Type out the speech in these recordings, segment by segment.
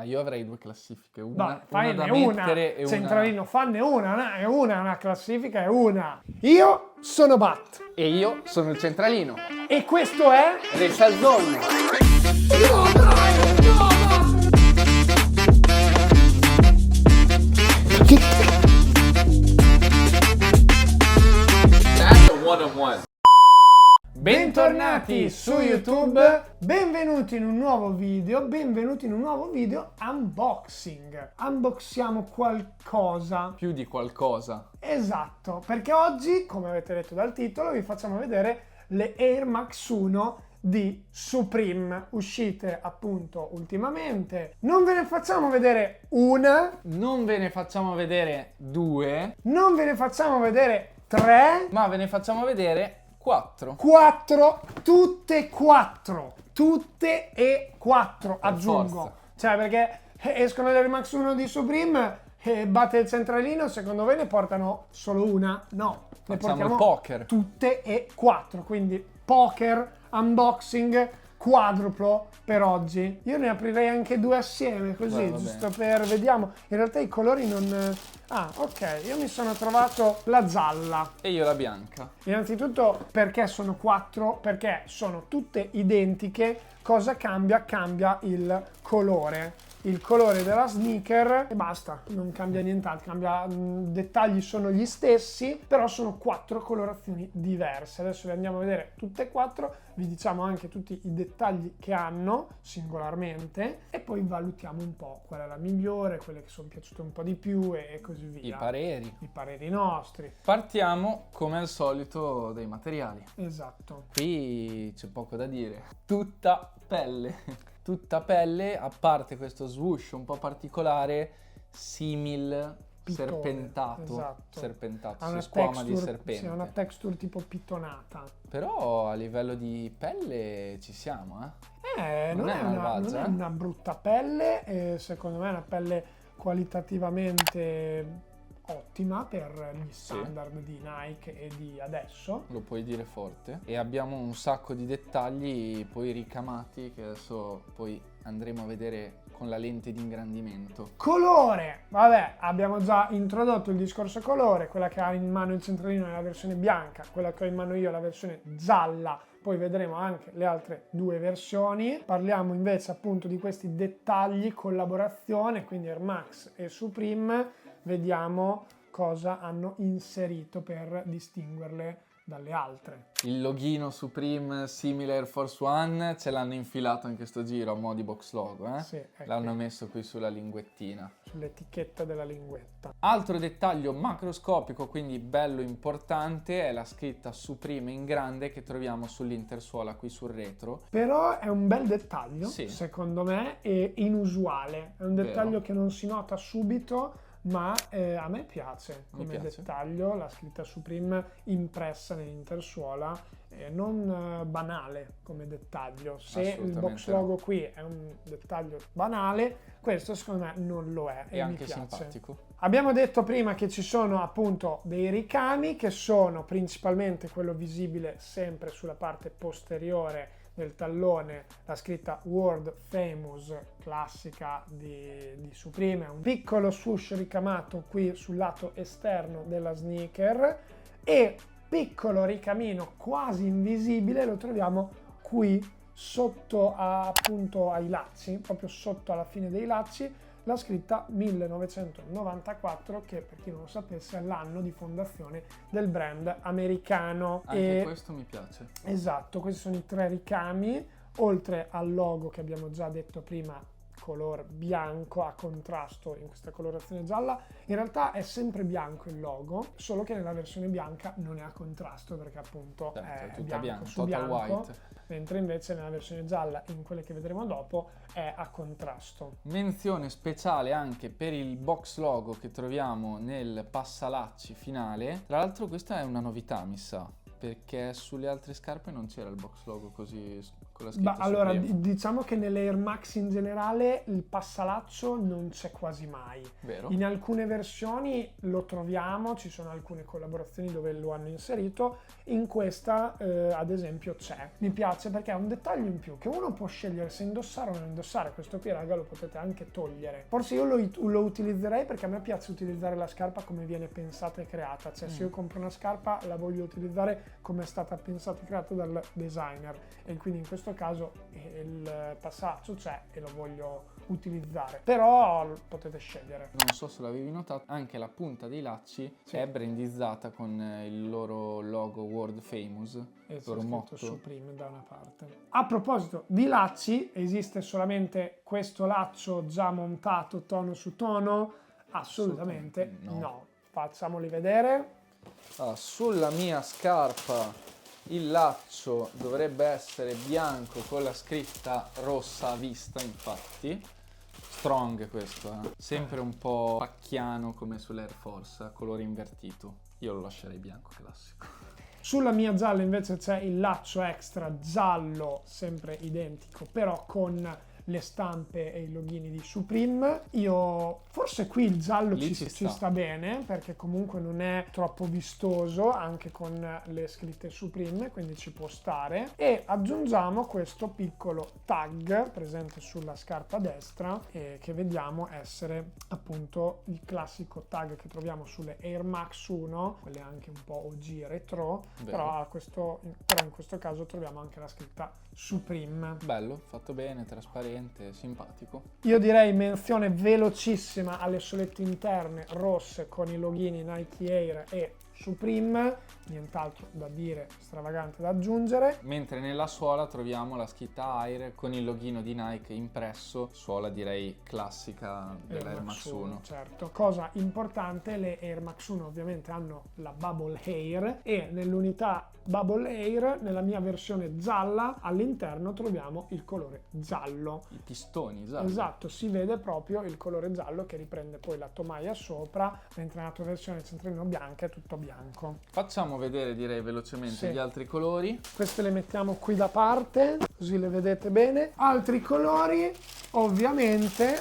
Io avrei 2 classifiche, No, una fanne da una, mettere e Centralino, fanne una, è una classifica, è una. Io sono Bat E io sono il centralino. e questo è... Resa Zone. That's a one-on-one. Bentornati su YouTube, benvenuti in un nuovo video, unboxing. Unboxiamo qualcosa. Più di qualcosa. Esatto, perché oggi, come avete letto dal titolo, vi facciamo vedere le Air Max 1 di Supreme, uscite appunto ultimamente. Non ve ne facciamo vedere una, Non ve ne facciamo vedere 2, non ve ne facciamo vedere 3, ma ve ne facciamo vedere 4. 4, tutte e 4 aggiungo. forza. Cioè perché escono le Air Max 1 di Supreme e batte il centralino, secondo voi ne portano solo una? No, ne Facciamo portiamo il poker. tutte e 4, quindi poker, unboxing, quadruplo per oggi. Io ne aprirei anche 2 assieme, così, Va giusto bene. per... vediamo. In realtà i colori non... Ah, ok, io mi sono trovato la gialla. E io la bianca. Innanzitutto perché sono 4? Perché sono tutte identiche. Cosa cambia? Cambia il colore. Il colore della sneaker e basta, non cambia nient'altro, dettagli sono gli stessi, però sono 4 colorazioni diverse. Adesso le andiamo a vedere tutte e 4, vi diciamo anche tutti i dettagli che hanno singolarmente e poi valutiamo un po' qual è la migliore, quelle che sono piaciute un po' di più e così via. I pareri nostri. Partiamo come al solito dai materiali. Esatto. Qui c'è poco da dire. Tutta pelle. Tutta pelle, a parte questo swoosh un po' particolare, simil Pitone, serpentato. esatto. Serpentato, Ha si una squama di texture, serpente. sì, ha una texture tipo pitonata. Però a livello di pelle ci siamo, Non è malvagia, non è una brutta pelle, secondo me è una pelle qualitativamente ottima per gli standard di Nike e di adesso. Lo puoi dire forte. E abbiamo un sacco di dettagli poi ricamati che adesso poi andremo a vedere con la lente di ingrandimento. Colore! Vabbè, abbiamo già introdotto il discorso colore, quella che ha in mano il centralino è la versione bianca, quella che ho in mano io è la versione gialla. Poi vedremo anche le altre 2 versioni. Parliamo invece appunto di questi dettagli, collaborazione, quindi Air Max e Supreme. Vediamo cosa hanno inserito per distinguerle dalle altre. Il loghino Supreme simile Air Force One ce l'hanno infilato in questo giro a mo' di box logo, Sì, ecco, L'hanno messo qui sulla linguettina. sull'etichetta della linguetta. Altro dettaglio macroscopico, quindi bello importante, è la scritta Supreme in grande che troviamo sull'intersuola qui sul retro. Però è un bel dettaglio, Sì. secondo me, e inusuale. È un dettaglio Vero. che non si nota subito, ma a me piace Mi come piace. dettaglio, la scritta Supreme impressa nell'intersuola, non banale come dettaglio. Se il Assolutamente box no. logo qui è un dettaglio banale, questo secondo me non lo è E e anche mi piace. simpatico. Abbiamo detto prima che ci sono appunto dei ricami che sono principalmente quello visibile sempre sulla parte posteriore del tallone, la scritta World Famous classica di Supreme, un piccolo swoosh ricamato qui sul lato esterno della sneaker e piccolo ricamino quasi invisibile lo troviamo qui sotto appunto ai lacci, proprio sotto alla fine dei lacci, la scritta 1994 che per chi non lo sapesse è l'anno di fondazione del brand americano. Anche questo mi piace. Esatto, questi sono i 3 ricami, oltre al logo che abbiamo già detto prima, color bianco a contrasto in questa colorazione gialla. In realtà è sempre bianco il logo, solo che nella versione bianca non è a contrasto perché appunto Certo, è è tutta bianco su total bianco, white. mentre invece nella versione gialla, in quelle che vedremo dopo, è a contrasto. Menzione speciale anche per il box logo che troviamo nel passalacci finale. Tra l'altro questa è una novità, mi sa, perché sulle altre scarpe non c'era il box logo così con la scritta allora, Supreme. diciamo che nelle Air Max in generale il passalaccio non c'è quasi mai. Vero? In alcune versioni lo troviamo, ci sono alcune collaborazioni dove lo hanno inserito, in questa ad esempio c'è. Mi piace perché è un dettaglio in più che uno può scegliere se indossare o non indossare. Questo qui, raga, lo potete anche togliere. Forse io lo utilizzerei perché a me piace utilizzare la scarpa come viene pensata e creata. Cioè se io compro una scarpa la voglio utilizzare come è stata pensata e creata dal designer, e quindi in questo caso il passaggio c'è e lo voglio utilizzare, però potete scegliere. Non so se l'avevi notato, anche la punta dei lacci è brandizzata con il loro logo World Famous, E il loro motto. Supreme da una parte. A proposito di lacci, esiste solamente questo laccio già montato tono su tono? Assolutamente no. Facciamoli vedere. Allora, sulla mia scarpa il laccio dovrebbe essere bianco con la scritta rossa a vista, infatti. Strong questo, sempre un po' pacchiano come sull'Air Force, colore invertito. Io lo lascerei bianco classico. Sulla mia gialla invece c'è il laccio extra giallo, sempre identico, però con le stampe e i loghini di Supreme. Io forse qui il giallo ci sta bene, perché comunque non è troppo vistoso, anche con le scritte Supreme, quindi ci può stare. E aggiungiamo questo piccolo tag presente sulla scarpa destra, che vediamo essere appunto il classico tag che troviamo sulle Air Max 1, quelle anche un po' OG retro. Però in questo caso troviamo anche la scritta Supreme. Bello, fatto bene, trasparente, simpatico. Io direi menzione velocissima alle solette interne rosse con i loghini Nike Air e Supreme, nient'altro da dire, stravagante da aggiungere. Mentre nella suola troviamo la scritta Air con il loghino di Nike impresso, suola direi classica dell'Air Max 1. Certo. Cosa importante, le Air Max 1 ovviamente hanno la Bubble Air, e nell'unità Bubble Air, nella mia versione gialla, all'interno troviamo il colore giallo. I pistoni gialli. Esatto, si vede proprio il colore giallo che riprende poi la tomaia sopra, mentre nella tua versione centralino bianca è tutto bianco. Facciamo vedere, direi, velocemente gli altri colori. Queste le mettiamo qui da parte, così le vedete bene. Altri colori, ovviamente,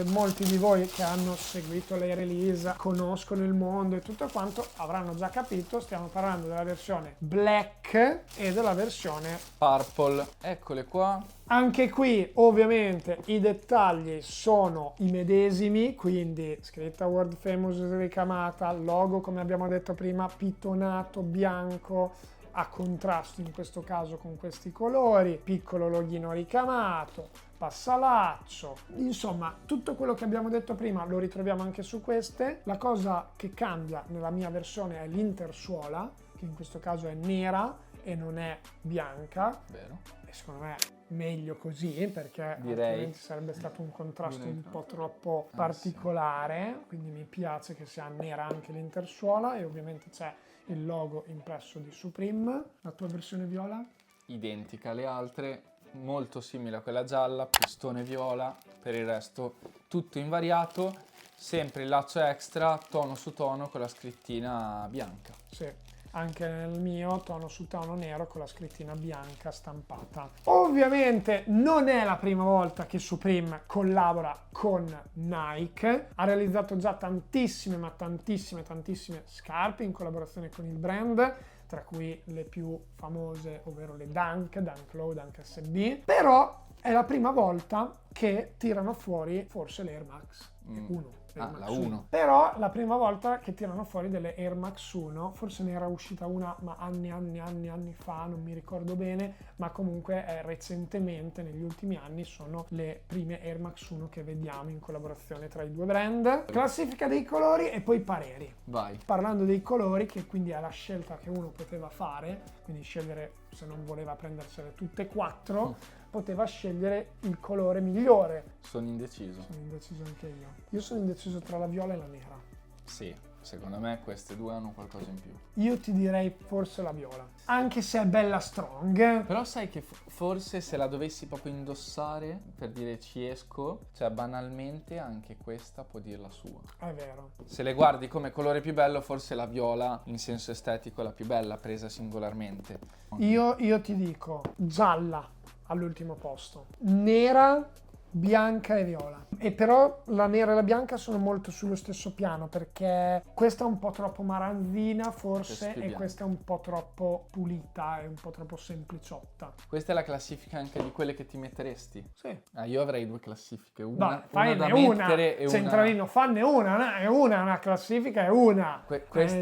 molti di voi che hanno seguito le release, conoscono il mondo e tutto quanto, avranno già capito, stiamo parlando della versione black e della versione purple. Eccole qua. Anche qui ovviamente i dettagli sono i medesimi, quindi scritta World Famous ricamata, logo come abbiamo detto prima pittonato bianco a contrasto in questo caso con questi colori, piccolo loghino ricamato, passalaccio, insomma tutto quello che abbiamo detto prima lo ritroviamo anche su queste. La cosa che cambia nella mia versione è l'intersuola, che in questo caso è nera e non è bianca. Vero. E secondo me meglio così, perché altrimenti sarebbe stato un contrasto un po' troppo particolare. Quindi mi piace che sia nera anche l'intersuola, e ovviamente c'è il logo impresso di Supreme. La tua versione viola? Identica alle altre, molto simile a quella gialla, pistone viola, per il resto tutto invariato, sempre il laccio extra tono su tono con la scrittina bianca. Sì, anche nel mio tono su tono nero con la scrittina bianca stampata. Ovviamente non è la prima volta che Supreme collabora con Nike, ha realizzato già tantissime scarpe in collaborazione con il brand, tra cui le più famose, ovvero le Dunk Low, Dunk SB, però è la prima volta che tirano fuori forse le Air Max 1. La 1. Però la prima volta che tirano fuori delle Air Max 1, forse ne era uscita una ma anni fa, non mi ricordo bene, ma comunque recentemente, negli ultimi anni, sono le prime Air Max 1 che vediamo in collaborazione tra i due brand. Classifica dei colori e poi pareri. Vai. Parlando dei colori, che quindi è la scelta che uno poteva fare, quindi scegliere, se non voleva prendersele tutte e quattro, poteva scegliere il colore migliore. Sono indeciso. Sono indeciso anche io. Io sono indeciso tra la viola e la nera. Sì, Secondo me queste due hanno qualcosa in più. Io ti direi forse la viola, anche se è bella strong. Però sai che forse se la dovessi proprio indossare, per dire ci esco, cioè banalmente anche questa può dir la sua. È vero. Se le guardi come colore più bello, forse la viola in senso estetico è la più bella presa singolarmente. Io ti dico gialla all'ultimo posto, nera, bianca e viola. E però la nera e la bianca sono molto sullo stesso piano, perché questa è un po' troppo maranzina forse Questa è più e bianca. questa è un po' troppo pulita e un po' troppo sempliciotta. Questa è la classifica anche di quelle che ti metteresti. Sì. Io avrei due classifiche, Dai, una da fanne mettere e una... Centralino, fanne una, è una classifica, è una.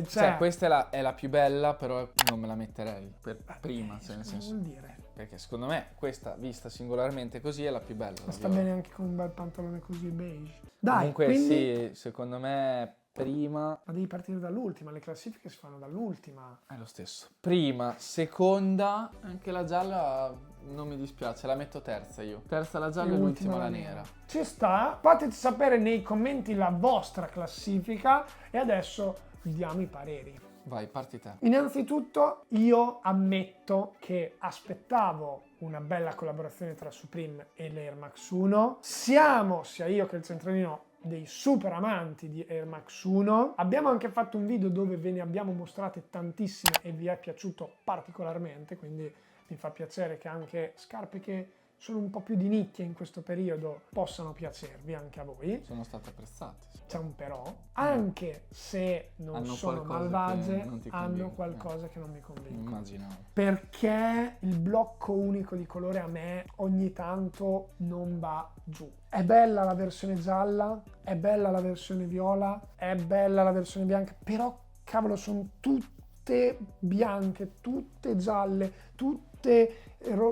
Cioè, questa è la più bella, però non me la metterei per prima, cioè, nel Cosa senso... vuol dire? Perché secondo me questa vista singolarmente così è la più bella. Ma sta bene anche con un bel pantalone così beige. Dai, Comunque quindi... sì, secondo me prima Ma devi partire dall'ultima, le classifiche si fanno dall'ultima. è lo stesso. Prima, seconda, anche la gialla non mi dispiace, la metto terza io. Terza la gialla e l'ultima la nera. Ci sta, fateci sapere nei commenti la vostra classifica e adesso diamo i pareri. Vai, parti te. Innanzitutto io ammetto che aspettavo una bella collaborazione tra Supreme e l'Air Max 1. Siamo, sia io che il centralino, dei super amanti di Air Max 1. Abbiamo anche fatto un video dove ve ne abbiamo mostrate tantissime e vi è piaciuto particolarmente, quindi mi fa piacere che anche scarpe che sono un po' più di nicchia in questo periodo possano piacervi anche a voi. Sono state apprezzate. Sì. C'è un però, anche se non Hanno sono qualcosa malvagie, che non ti hanno convince. qualcosa che non mi convince. Immaginavo. Perché il blocco unico di colore a me ogni tanto non va giù. È bella la versione gialla, è bella la versione viola, è bella la versione bianca, però cavolo sono tutte bianche, tutte gialle, tutte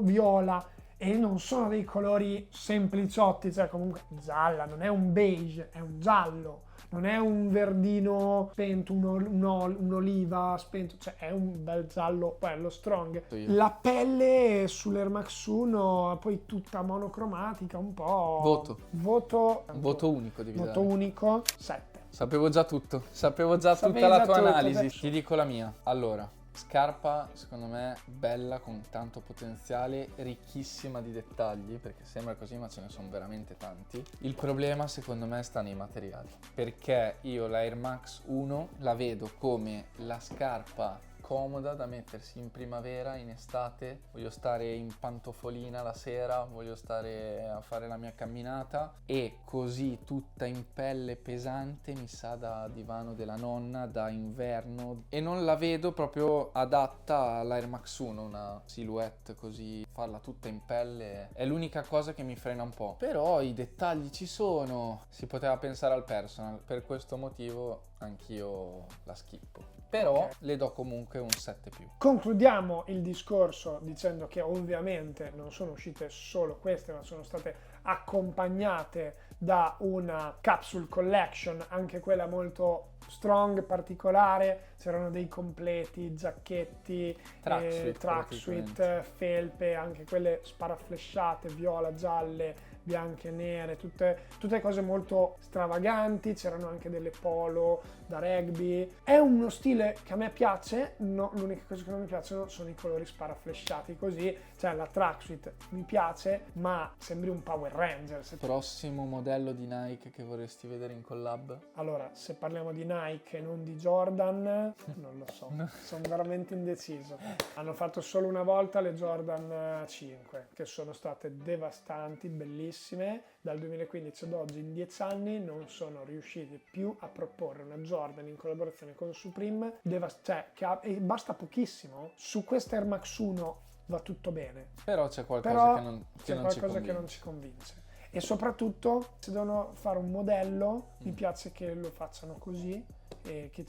viola. E non sono dei colori sempliciotti, cioè comunque gialla, non è un beige, è un giallo, non è un verdino spento, un'oliva spento, cioè è un bel giallo bello strong. La pelle sull'Air Max 1 poi tutta monocromatica, un po'... Voto unico devi Voto dare. unico, 7. Sapevo già tutto, sapevo già Sapevi tutta la già tua tutto, analisi. adesso. Ti dico la mia. Allora, scarpa secondo me bella, con tanto potenziale, ricchissima di dettagli, perché sembra così ma ce ne sono veramente tanti. Il problema secondo me sta nei materiali, perché io la Air Max 1 la vedo come la scarpa comoda da mettersi in primavera, in estate, voglio stare in pantofolina la sera, voglio stare a fare la mia camminata, e così tutta in pelle pesante mi sa da divano della nonna, da inverno, e non la vedo proprio adatta all'Air Max 1, una silhouette così, farla tutta in pelle è l'unica cosa che mi frena un po'. Però i dettagli ci sono, si poteva pensare al personal, per questo motivo anch'io la schippo. Però Ok. le do comunque un 7+. Concludiamo il discorso dicendo che ovviamente non sono uscite solo queste, ma sono state accompagnate da una capsule collection, anche quella molto strong, particolare. C'erano dei completi, giacchetti, tracksuit, felpe, anche quelle sparaflesciate, viola, gialle, bianche, nere, tutte cose molto stravaganti. C'erano anche delle polo da rugby. È uno stile che a me piace, no, l'unica cosa che non mi piacciono sono i colori sparaflesciati così, cioè la tracksuit mi piace, ma sembri un Power Ranger. Prossimo modello di Nike che vorresti vedere in collab? Allora, se parliamo di Nike e non di Jordan, non lo so, sono veramente indeciso. Hanno fatto solo una volta le Jordan 5, che sono state devastanti, bellissime. Dal 2015 ad oggi, in 10 anni, non sono riusciti più a proporre una Jordan in collaborazione con Supreme, e basta pochissimo. Su questa Air Max 1 va tutto bene. Però c'è qualcosa Però che non c'è ci qualcosa convince. che non ci convince. E soprattutto, se devono fare un modello, mi piace che lo facciano così e che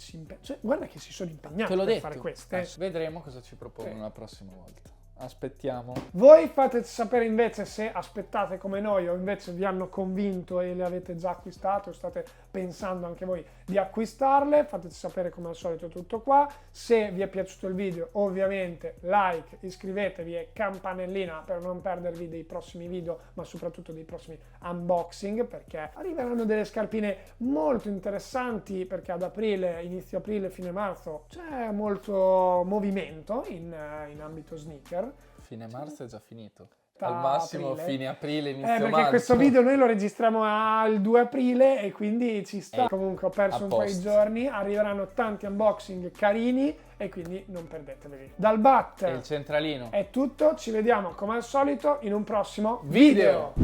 guarda che si sono impegnati Te l'ho per detto. fare queste. Vedremo cosa ci propongono Sì. la prossima volta. Aspettiamo. Voi fateci sapere invece se aspettate come noi o invece vi hanno convinto e le avete già acquistate o state pensando anche voi di acquistarle. Fateci sapere come al solito tutto qua. Se vi è piaciuto il video, ovviamente like, iscrivetevi e campanellina per non perdervi dei prossimi video, ma soprattutto dei prossimi unboxing, perché arriveranno delle scarpine molto interessanti, perché ad aprile, inizio aprile, fine marzo c'è molto movimento in ambito sneaker. Fine marzo è già finito. Da Al massimo aprile. fine aprile, inizio Perché marzo. questo video noi lo registriamo al 2 aprile e quindi ci sta. Comunque ho perso a un po' di posto. giorni, arriveranno tanti unboxing carini e quindi non perdeteveli. Dal BAT E il centralino. è tutto, ci vediamo come al solito in un prossimo video.